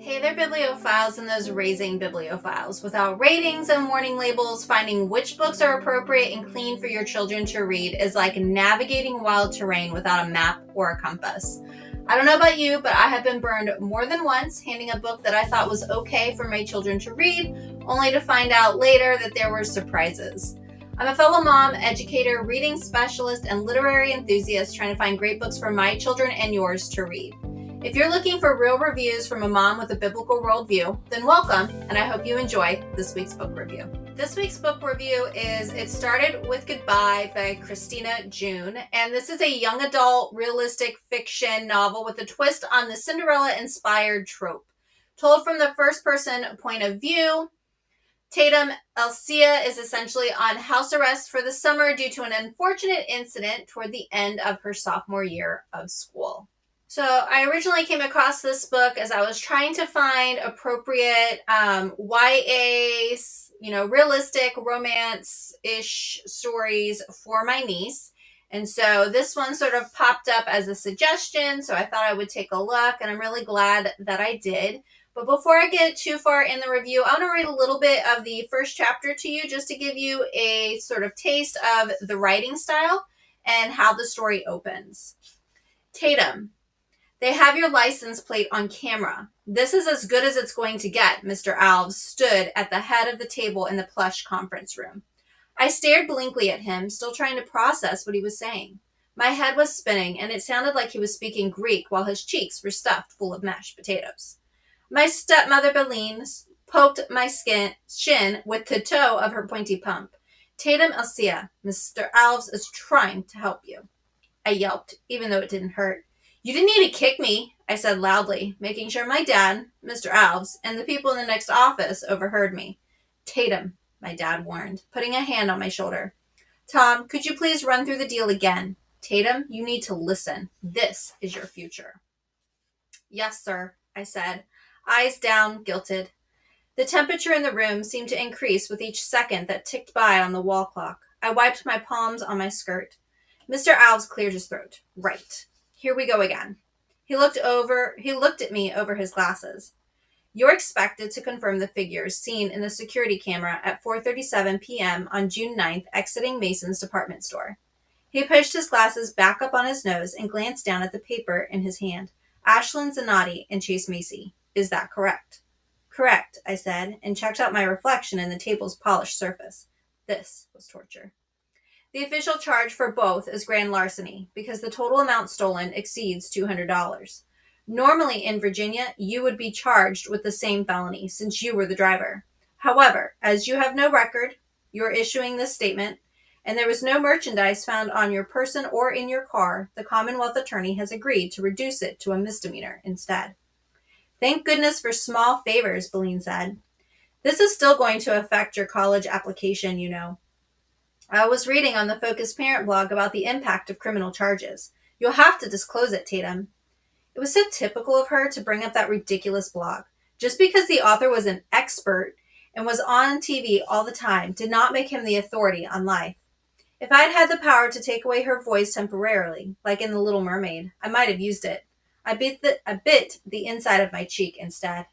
Hey there, bibliophiles and those raising bibliophiles. Without ratings and warning labels, finding which books are appropriate and clean for your children to read is like navigating wild terrain without a map or a compass. I don't know about you, but I have been burned more than once handing a book that I thought was okay for my children to read, only to find out later that there were surprises. I'm a fellow mom, educator, reading specialist, and literary enthusiast trying to find great books for my children and yours to read. If you're looking for real reviews from a mom with a biblical worldview, then welcome, and I hope you enjoy this week's book review. This week's book review is It Started With Goodbye by Christina June, and this is a young adult realistic fiction novel with a twist on the Cinderella-inspired trope. Told from the first-person point of view, Tatum Elsia is essentially on house arrest for the summer due to an unfortunate incident toward the end of her sophomore year of school. So I originally came across this book as I was trying to find appropriate YA, realistic romance-ish stories for my niece. And so this one sort of popped up as a suggestion, so I thought I would take a look, and I'm really glad that I did. But before I get too far in the review, I want to read a little bit of the first chapter to you just to give you a sort of taste of the writing style and how the story opens. Tatum. They have your license plate on camera. This is as good as it's going to get, Mr. Alves stood at the head of the table in the plush conference room. I stared blankly at him, still trying to process what he was saying. My head was spinning, and it sounded like he was speaking Greek while his cheeks were stuffed full of mashed potatoes. My stepmother Beline poked my shin with the toe of her pointy pump. Tatum Elsia, Mr. Alves is trying to help you. I yelped, even though it didn't hurt. You didn't need to kick me, I said loudly, making sure my dad, Mr. Alves, and the people in the next office overheard me. Tatum, my dad warned, putting a hand on my shoulder. Tom, could you please run through the deal again? Tatum, you need to listen. This is your future. Yes, sir, I said, eyes down, guilted. The temperature in the room seemed to increase with each second that ticked by on the wall clock. I wiped my palms on my skirt. Mr. Alves cleared his throat. Right. Here we go again. He looked at me over his glasses. You're expected to confirm the figures seen in the security camera at 4:37 p.m. on June 9th exiting Mason's department store. He pushed his glasses back up on his nose and glanced down at the paper in his hand. Ashlyn Zanotti and Chase Macy. Is that correct? Correct, I said, and checked out my reflection in the table's polished surface. This was torture. The official charge for both is grand larceny because the total amount stolen exceeds $200. Normally in Virginia, you would be charged with the same felony since you were the driver. However, as you have no record, you're issuing this statement, and there was no merchandise found on your person or in your car, the Commonwealth Attorney has agreed to reduce it to a misdemeanor instead. Thank goodness for small favors, Beline said. This is still going to affect your college application, you know. I was reading on the Focused Parent blog about the impact of criminal charges. You'll have to disclose it, Tatum. It was so typical of her to bring up that ridiculous blog. Just because the author was an expert and was on TV all the time did not make him the authority on life. If I'd had the power to take away her voice temporarily, like in The Little Mermaid, I might have used it. I bit the inside of my cheek instead.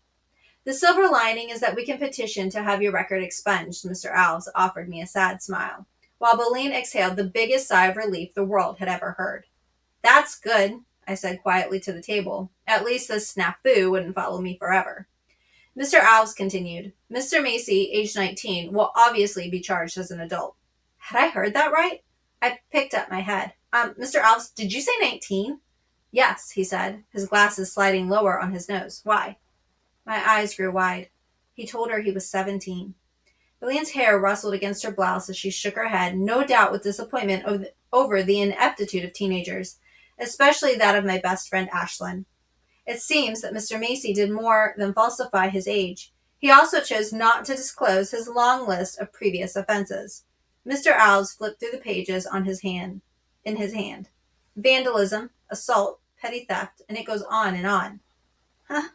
The silver lining is that we can petition to have your record expunged, Mr. Alves offered me a sad smile, while Beline exhaled the biggest sigh of relief the world had ever heard. That's good, I said quietly to the table. At least this snafu wouldn't follow me forever. Mr. Alves continued, Mr. Macy, age 19, will obviously be charged as an adult. Had I heard that right? I picked up my head. Mr. Alves, did you say 19? Yes, he said, his glasses sliding lower on his nose. Why? My eyes grew wide. He told her he was 17. Beline's hair rustled against her blouse as she shook her head, no doubt with disappointment over the ineptitude of teenagers, especially that of my best friend Ashlyn. It seems that Mr. Macy did more than falsify his age. He also chose not to disclose his long list of previous offenses. Mr. Alves flipped through the pages in his hand. Vandalism, assault, petty theft, and it goes on and on. Huh.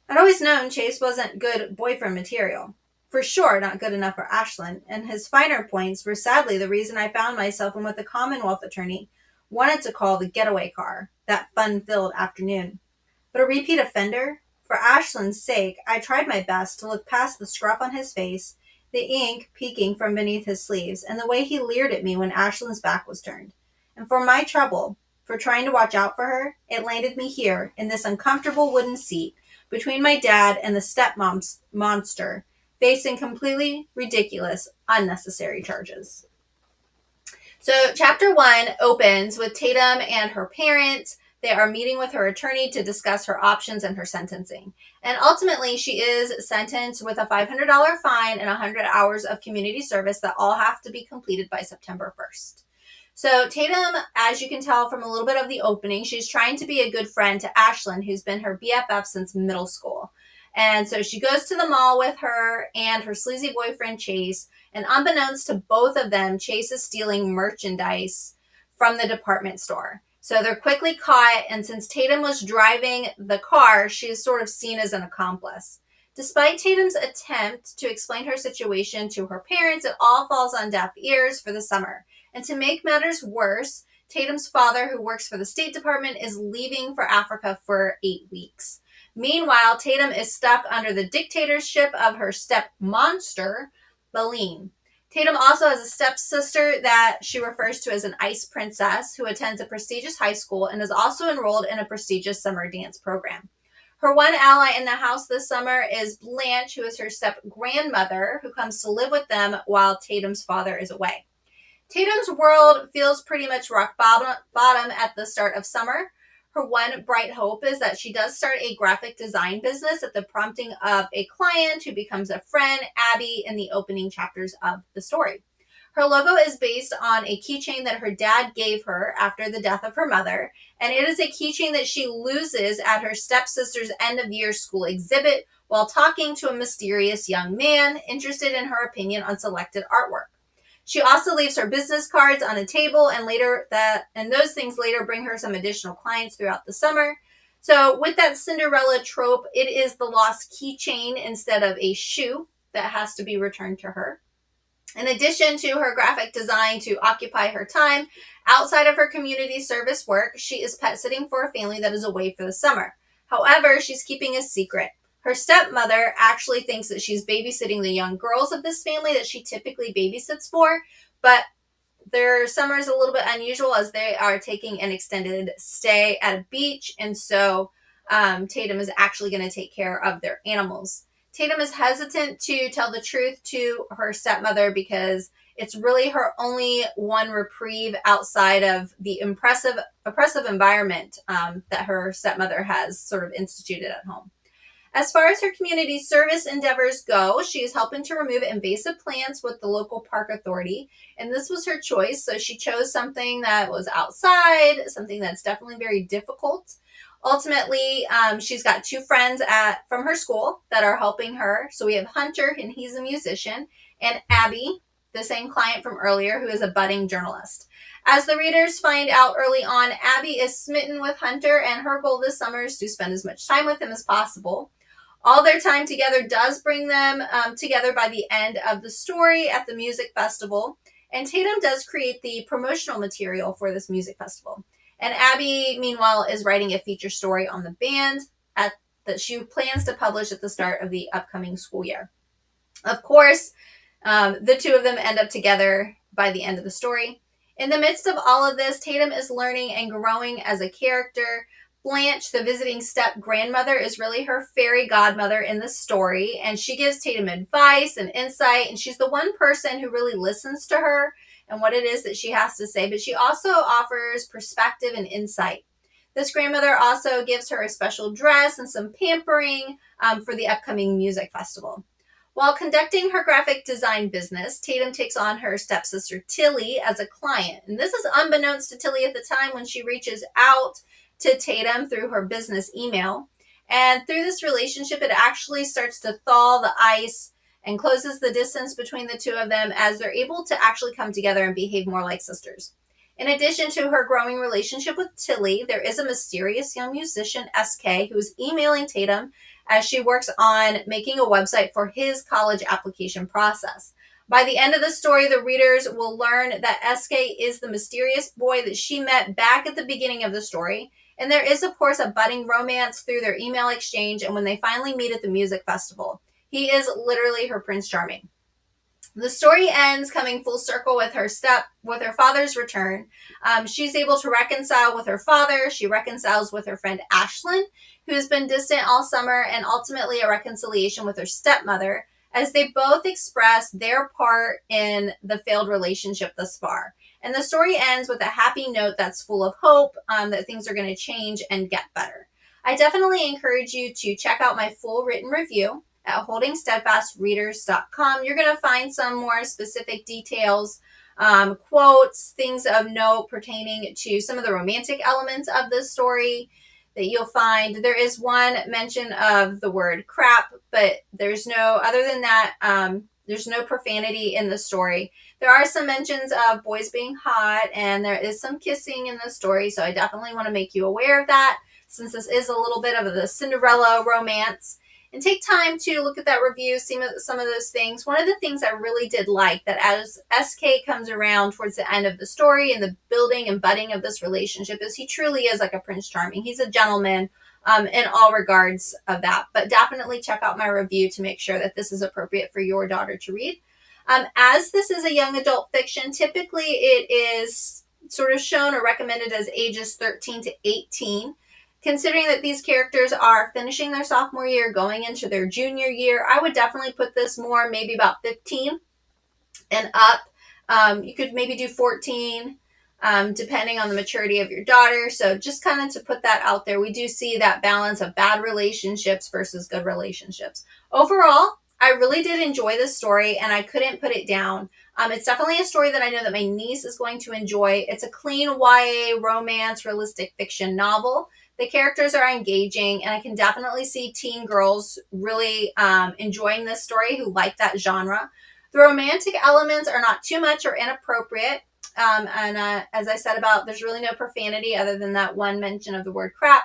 I'd always known Chase wasn't good boyfriend material. For sure not good enough for Ashlyn, and his finer points were sadly the reason I found myself in what the Commonwealth Attorney wanted to call the getaway car, that fun-filled afternoon. But a repeat offender? for Ashlyn's sake, I tried my best to look past the scruff on his face, the ink peeking from beneath his sleeves, and the way he leered at me when Ashlyn's back was turned. And for my trouble, for trying to watch out for her, it landed me here in this uncomfortable wooden seat between my dad and the stepmom's monster, facing completely ridiculous, unnecessary charges. So, chapter 1 opens with Tatum and her parents. They are meeting with her attorney to discuss her options and her sentencing. And ultimately, she is sentenced with a $500 fine and 100 hours of community service that all have to be completed by September 1st. So Tatum, as you can tell from a little bit of the opening, she's trying to be a good friend to Ashlyn, who's been her BFF since middle school. And so she goes to the mall with her and her sleazy boyfriend, Chase. And unbeknownst to both of them, Chase is stealing merchandise from the department store. So they're quickly caught. And since Tatum was driving the car, she is sort of seen as an accomplice. Despite Tatum's attempt to explain her situation to her parents, it all falls on deaf ears for the summer. And to make matters worse, Tatum's father, who works for the State Department, is leaving for Africa for 8 weeks. Meanwhile, Tatum is stuck under the dictatorship of her step monster, Baleen. Tatum also has a stepsister that she refers to as an ice princess who attends a prestigious high school and is also enrolled in a prestigious summer dance program. Her one ally in the house this summer is Blanche, who is her step-grandmother, who comes to live with them while Tatum's father is away. Tatum's world feels pretty much rock bottom at the start of summer. Her one bright hope is that she does start a graphic design business at the prompting of a client who becomes a friend, Abby, in the opening chapters of the story. Her logo is based on a keychain that her dad gave her after the death of her mother, and it is a keychain that she loses at her stepsister's end-of-year school exhibit while talking to a mysterious young man interested in her opinion on selected artwork. She also leaves her business cards on a table, and those things later bring her some additional clients throughout the summer. So with that Cinderella trope, it is the lost keychain instead of a shoe that has to be returned to her. In addition to her graphic design to occupy her time outside of her community service work, she is pet sitting for a family that is away for the summer. However, she's keeping a secret. Her stepmother actually thinks that she's babysitting the young girls of this family that she typically babysits for, but their summer is a little bit unusual as they are taking an extended stay at a beach, and so Tatum is actually going to take care of their animals. Tatum is hesitant to tell the truth to her stepmother because it's really her only one reprieve outside of the oppressive environment that her stepmother has sort of instituted at home. As far as her community service endeavors go, she is helping to remove invasive plants with the local park authority. And this was her choice. So she chose something that was outside, something that's definitely very difficult. Ultimately, she's got 2 friends from her school that are helping her. So we have Hunter, and he's a musician, and Abby, the same client from earlier, who is a budding journalist. As the readers find out early on, Abby is smitten with Hunter, and her goal this summer is to spend as much time with him as possible. All their time together does bring them together by the end of the story at the music festival. And Tatum does create the promotional material for this music festival. And Abby, meanwhile, is writing a feature story on the band that she plans to publish at the start of the upcoming school year. Of course, the 2 of them end up together by the end of the story. In the midst of all of this, Tatum is learning and growing as a character. Blanche, the visiting step-grandmother, is really her fairy godmother in the story, and she gives Tatum advice and insight, and she's the one person who really listens to her and what it is that she has to say, but she also offers perspective and insight. This grandmother also gives her a special dress and some pampering for the upcoming music festival. While conducting her graphic design business, Tatum takes on her stepsister Tilly as a client, and this is unbeknownst to Tilly at the time when she reaches out to Tatum through her business email. And through this relationship, it actually starts to thaw the ice and closes the distance between the 2 of them as they're able to actually come together and behave more like sisters. In addition to her growing relationship with Tilly, there is a mysterious young musician, SK, who is emailing Tatum as she works on making a website for his college application process. By the end of the story, the readers will learn that SK is the mysterious boy that she met back at the beginning of the story. And there is, of course, a budding romance through their email exchange and when they finally meet at the music festival. He is literally her Prince Charming. The story ends coming full circle with her father's return. She's able to reconcile with her father. She reconciles with her friend Ashlyn, who has been distant all summer, and ultimately a reconciliation with her stepmother, as they both express their part in the failed relationship thus far. And the story ends with a happy note that's full of hope that things are going to change and get better. I definitely encourage you to check out my full written review at holdingsteadfastreaders.com. You're going to find some more specific details, quotes, things of note pertaining to some of the romantic elements of this story that you'll find. There is one mention of the word crap, but there's no, other than that, there's no profanity in the story. There are some mentions of boys being hot, and there is some kissing in the story, so I definitely want to make you aware of that, since this is a little bit of the Cinderella romance. And take time to look at that review, see some of those things. One of the things I really did like that as SK comes around towards the end of the story and the building and budding of this relationship is he truly is like a Prince Charming. He's a gentleman in all regards of that. But definitely check out my review to make sure that this is appropriate for your daughter to read. As this is a young adult fiction, typically it is sort of shown or recommended as ages 13 to 18. Considering that these characters are finishing their sophomore year, going into their junior year, I would definitely put this more maybe about 15 and up. You could maybe do 14, depending on the maturity of your daughter. So just kind of to put that out there, we do see that balance of bad relationships versus good relationships. Overall, I really did enjoy this story and I couldn't put it down. It's definitely a story that I know that my niece is going to enjoy. It's a clean YA romance, realistic fiction novel. The characters are engaging, and I can definitely see teen girls really enjoying this story who like that genre. The romantic elements are not too much or inappropriate. As I said there's really no profanity other than that one mention of the word crap.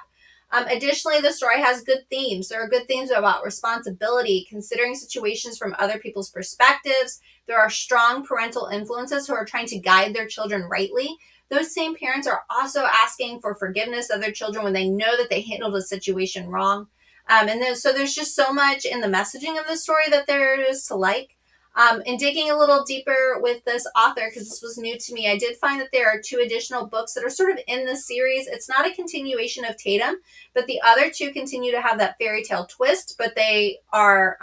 Additionally, the story has good themes. There are good themes about responsibility, considering situations from other people's perspectives. There are strong parental influences who are trying to guide their children rightly. Those same parents are also asking for forgiveness of their children when they know that they handled a situation wrong. So there's just so much in the messaging of the story that there is to like. And digging a little deeper with this author, because this was new to me, I did find that there are 2 additional books that are sort of in this series. It's not a continuation of Tatum, but the other 2 continue to have that fairy tale twist, but they are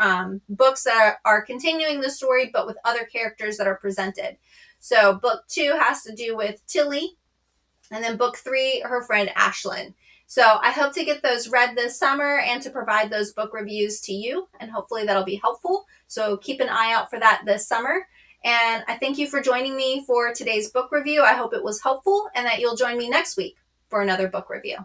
books that are continuing the story, but with other characters that are presented. So book 2 has to do with Tilly, and then book 3, her friend Ashlyn. So I hope to get those read this summer and to provide those book reviews to you, and hopefully that'll be helpful. So keep an eye out for that this summer. And I thank you for joining me for today's book review. I hope it was helpful and that you'll join me next week for another book review.